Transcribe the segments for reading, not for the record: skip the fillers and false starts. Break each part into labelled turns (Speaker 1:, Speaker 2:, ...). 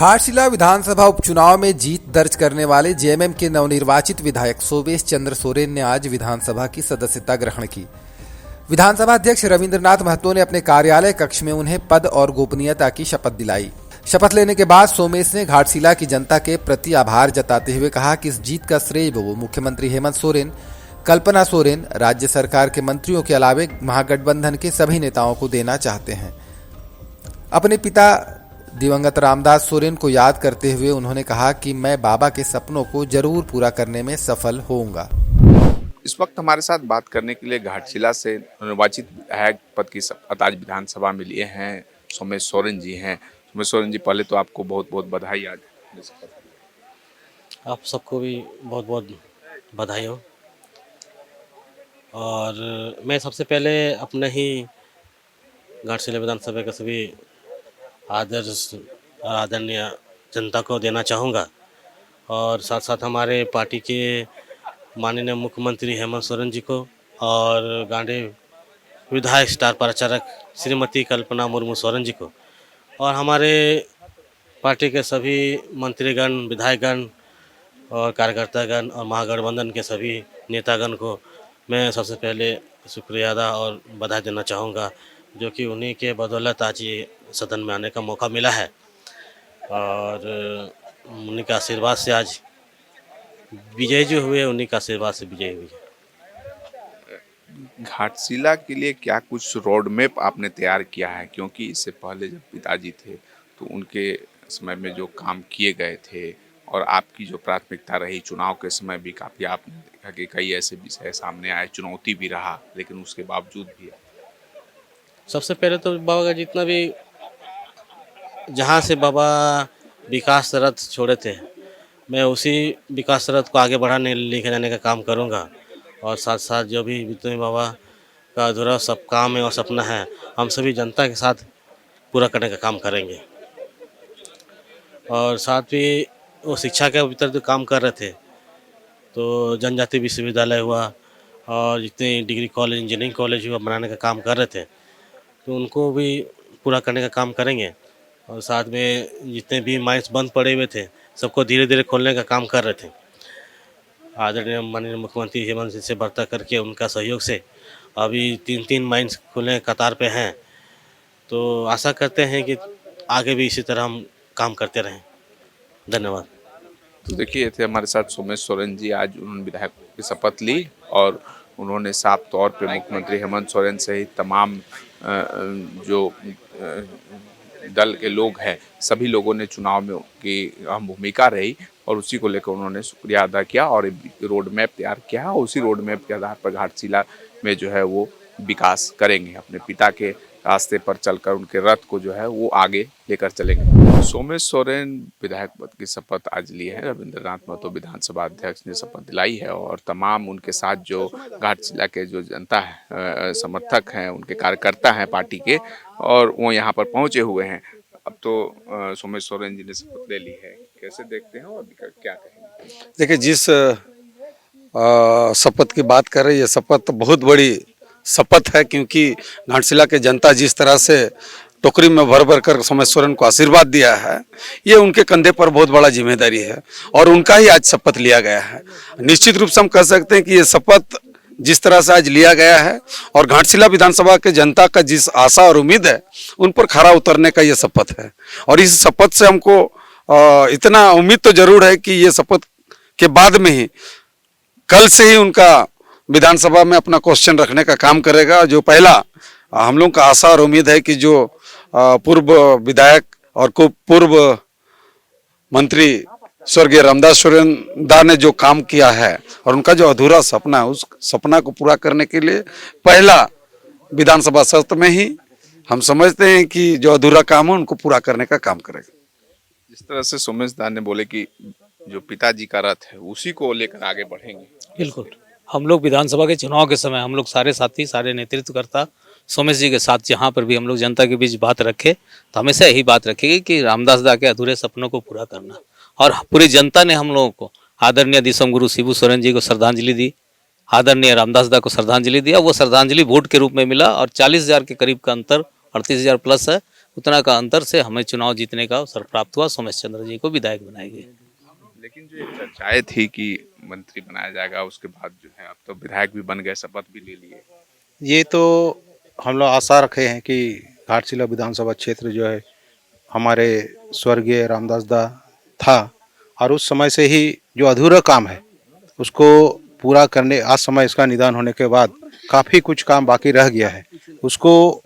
Speaker 1: घाटशिला विधानसभा उपचुनाव में जीत दर्ज करने वाले जेएमएम के नवनिर्वाचित विधायक सोमेश चंद्र सोरेन ने आज विधानसभा की सदस्यता ग्रहण की। विधानसभा अध्यक्ष रविंद्रनाथ महतो ने अपने कार्यालय कक्ष में उन्हें पद और गोपनीयता की शपथ दिलाई। शपथ लेने के बाद सोमेश ने घाटशिला की जनता के प्रति आभार जताते हुए कहा कि इस जीत का श्रेय वो मुख्यमंत्री हेमंत सोरेन, कल्पना सोरेन, राज्य सरकार के मंत्रियों के अलावे महागठबंधन के सभी नेताओं को देना चाहते हैं। अपने पिता दिवंगत रामदास सोरेन को याद करते हुए उन्होंने कहा कि मैं बाबा के सपनों को जरूर पूरा करने में सफल होऊंगा।
Speaker 2: इस वक्त हमारे साथ बात करने के लिए घाटशिला से निर्वाचित विधायक पद की शपथ आज विधानसभा में लिए हैं सोमेश सोरेन जी हैं। सोमेश सोरेन जी, पहले तो आपको बहुत बहुत बधाई। आज
Speaker 3: आप सबको भी बहुत बहुत बधाई हो। और मैं सबसे पहले अपने ही घाटशिला विधानसभा के सभी आदरणीय जनता को देना चाहूँगा और साथ साथ हमारे पार्टी के माननीय मुख्यमंत्री हेमंत सोरेन जी को और गांधी विधायक स्टार प्रचारक श्रीमती कल्पना मुर्मू सोरेन जी को और हमारे पार्टी के सभी मंत्रीगण, विधायकगण और कार्यकर्तागण और महागठबंधन के सभी नेतागण को मैं सबसे पहले शुक्रिया अदा और बधाई देना चाहूँगा, जो कि उन्हीं के बदौलत आज ये सदन में आने का मौका मिला है और उन्हीं के आशीर्वाद से आज विजय जो हुए, उन्हीं के आशीर्वाद से विजय हुई।
Speaker 2: घाटशिला के लिए क्या कुछ रोड मैप आपने तैयार किया है? क्योंकि इससे पहले जब पिताजी थे तो उनके समय में जो काम किए गए थे और आपकी जो प्राथमिकता रही चुनाव के समय भी, काफ़ी आपने देखा कि कई ऐसे विषय सामने आए, चुनौती भी रहा, लेकिन उसके बावजूद भी
Speaker 3: सबसे पहले तो बाबा का जितना भी जहाँ से बाबा विकास रथ छोड़े थे, मैं उसी विकास रथ को आगे बढ़ाने लेके जाने का काम करूँगा और साथ साथ जो भी जितने बाबा का अधूरा सब काम है और सपना है, हम सभी जनता के साथ पूरा करने का काम करेंगे। और साथ भी वो शिक्षा के भीतर जो काम कर रहे थे, तो जनजाति विश्वविद्यालय हुआ और जितने डिग्री कॉलेज, इंजीनियरिंग कॉलेज हुआ बनाने का काम कर रहे थे, तो उनको भी पूरा करने का काम करेंगे। और साथ में जितने भी माइंस बंद पड़े हुए थे, सबको धीरे धीरे खोलने का काम कर रहे थे। आदरणीय माननीय मुख्यमंत्री हेमंत से वार्ता करके उनका सहयोग से अभी 3 माइंस खुले कतार पे हैं, तो आशा करते हैं कि आगे भी इसी तरह हम काम करते रहें। धन्यवाद।
Speaker 2: तो देखिए, थे हमारे साथ सोमेश सोरेन जी। आज उन्होंने विधायक की शपथ ली और उन्होंने साफ तौर पे मुख्यमंत्री हेमंत सोरेन सहित तमाम जो दल के लोग हैं, सभी लोगों ने चुनाव में की अहम भूमिका रही और उसी को लेकर उन्होंने शुक्रिया अदा किया और रोड मैप तैयार किया और उसी रोड मैप के आधार पर घाटशिला में जो है वो विकास करेंगे। अपने पिता के रास्ते पर चलकर उनके रथ को जो है वो आगे लेकर चलेंगे। सोमेश सोरेन विधायक पद की शपथ आज ली है। रविंद्रनाथ महतो विधानसभा अध्यक्ष ने शपथ दिलाई है और तमाम उनके साथ जो घाटशिला के जो जनता है, समर्थक हैं, उनके कार्यकर्ता हैं पार्टी के, और वो यहाँ पर पहुँचे हुए हैं। अब तो सोमेश सोरेन जी ने शपथ ले ली है, कैसे देखते हैं और क्या कहेंगे?
Speaker 4: देखिए, जिस शपथ की बात कर रही है, शपथ बहुत बड़ी शपथ है, क्योंकि घाटशिला के जनता जिस तरह से टोकरी में भर भर कर सोमेश सोरेन को आशीर्वाद दिया है, ये उनके कंधे पर बहुत बड़ा जिम्मेदारी है और उनका ही आज शपथ लिया गया है। निश्चित रूप से हम कह सकते हैं कि ये शपथ जिस तरह से आज लिया गया है और घाटशिला विधानसभा के जनता का जिस आशा और उम्मीद है, उन पर खरा उतरने का ये शपथ है। और इस शपथ से हमको इतना उम्मीद तो जरूर है कि ये शपथ के बाद में ही, कल से ही उनका विधानसभा में अपना क्वेश्चन रखने का काम करेगा। जो पहला हम लोग का आशा और उम्मीद है कि जो पूर्व विधायक और पूर्व मंत्री स्वर्गीय रामदास सोरेन दा ने जो काम किया है और उनका जो अधूरा सपना है, उस सपना को पूरा करने के लिए पहला विधानसभा सत्र में ही हम समझते हैं कि जो अधूरा काम है उनको पूरा करने का काम करेगा।
Speaker 2: जिस तरह से सोमेश दा ने बोले कि जो पिताजी का रथ है उसी को लेकर आगे बढ़ेंगे।
Speaker 5: बिल्कुल, हम लोग विधानसभा के चुनाव के समय हम लोग सारे साथी, सारे नेतृत्वकर्ता सोमेश जी के साथ जहाँ पर भी हम लोग जनता के बीच बात रखे, तो हमेशा यही बात रखेगी कि रामदास दा के अधूरे सपनों को पूरा करना। और पूरी जनता ने हम लोगों को, आदरणीय दिसम गुरु शिबू सोरेन जी को श्रद्धांजलि दी, आदरणीय रामदास दा को श्रद्धांजलि दिया। वो श्रद्धांजलि वोट के रूप में मिला और 40,000 के करीब का अंतर, 38,000 प्लस है, उतना का अंतर से हमें चुनाव जीतने का अवसर प्राप्त हुआ। सोमेश चंद्र जी को विधायक बनाए गए।
Speaker 2: लेकिन जो एक चर्चाएं थी कि मंत्री बनाया जाएगा, उसके बाद जो है अब तो विधायक भी बन गए, शपथ भी ले लिए।
Speaker 6: ये तो हम लोग आशा रखे हैं कि घाटशिला विधानसभा क्षेत्र जो है हमारे स्वर्गीय रामदास दा था, और उस समय से ही जो अधूरा काम है उसको पूरा करने, आज समय इसका निदान होने के बाद काफ़ी कुछ काम बाकी रह गया है, उसको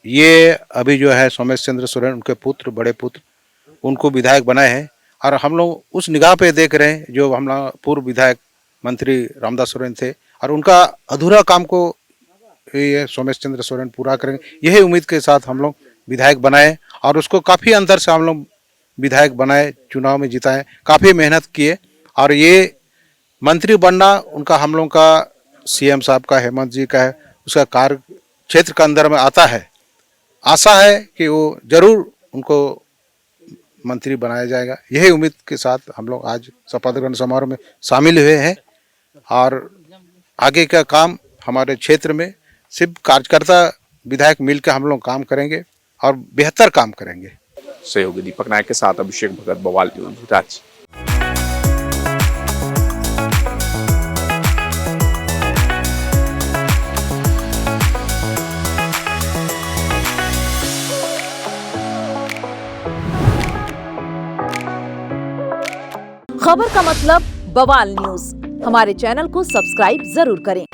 Speaker 6: ये अभी जो है सोमेश चंद्र सोरेन, उनके पुत्र, बड़े पुत्र, उनको विधायक बनाए हैं। और हम लोग उस निगाह पे देख रहे हैं जो हम लोग पूर्व विधायक मंत्री रामदास सोरेन थे, और उनका अधूरा काम को ये सोमेश चंद्र सोरेन पूरा करेंगे, यही उम्मीद के साथ हम लोग विधायक बनाए, और उसको काफ़ी अंतर से हम लोग विधायक बनाए, चुनाव में जिताए, काफ़ी मेहनत किए। और ये मंत्री बनना उनका, हम लोग का सीएम साहब का, हेमंत जी का है, उसका कार्य क्षेत्र के अंदर में आता है। आशा है कि वो जरूर उनको मंत्री बनाया जाएगा, यही उम्मीद के साथ हम लोग आज शपथ ग्रहण समारोह में शामिल हुए हैं। और आगे का काम हमारे क्षेत्र में सिर्फ कार्यकर्ता विधायक मिलकर हम लोग काम करेंगे और बेहतर काम करेंगे।
Speaker 2: सहयोगी दीपक नायक के साथ अभिषेक भगत, बवाल न्यूज़, रांची।
Speaker 7: खबर का मतलब बवाल न्यूज। हमारे चैनल को सब्सक्राइब जरूर करें।